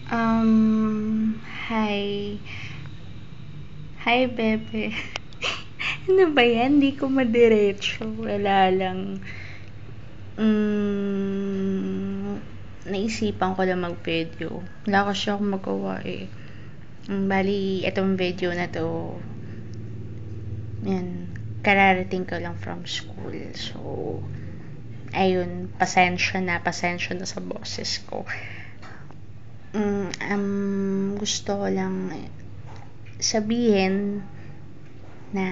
Hi. Hi, Bebe. Ano ba yan? Hindi ko madiretso. Wala lang. Naisipan ko lang mag-video. Wala kasi akong magawa eh. Bali, itong video na to, yan, kararating ko lang from school. So, ayun, pasensya na sa boses ko. Gusto ko lang sabihin na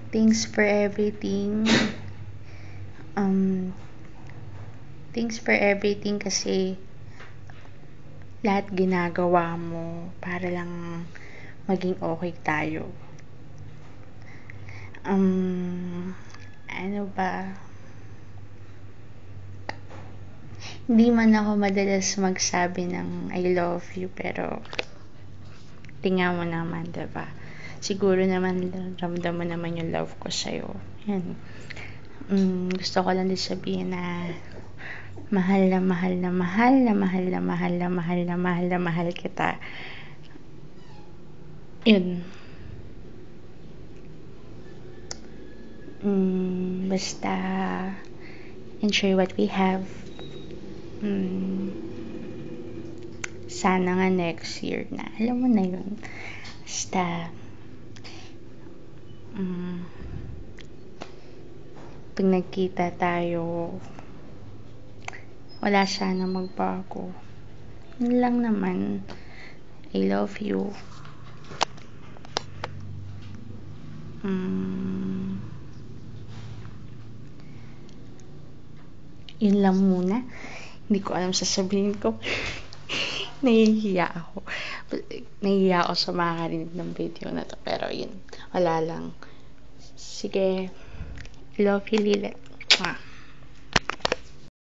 thanks for everything. Thanks for everything kasi lahat ginagawa mo para lang maging okay tayo. Ano ba? Hindi man ako madalas magsabi ng I love you, pero tingnan mo naman, diba? Siguro naman ramdam mo naman yung love ko sa'yo. Yan. Gusto ko lang din sabihin na mahal kita. Yun. Basta enjoy what we have. Sana nga next year na. Alam mo na yun. Basta pag nagkita tayo, wala sana magbago. Yun lang naman. I love you. Yun lang muna. Hindi ko alam sasabihin ko. Nahihiya ako sa makakarinig ng video na to. Pero yun, wala lang. Sige. Love you, Lilet. Mwah.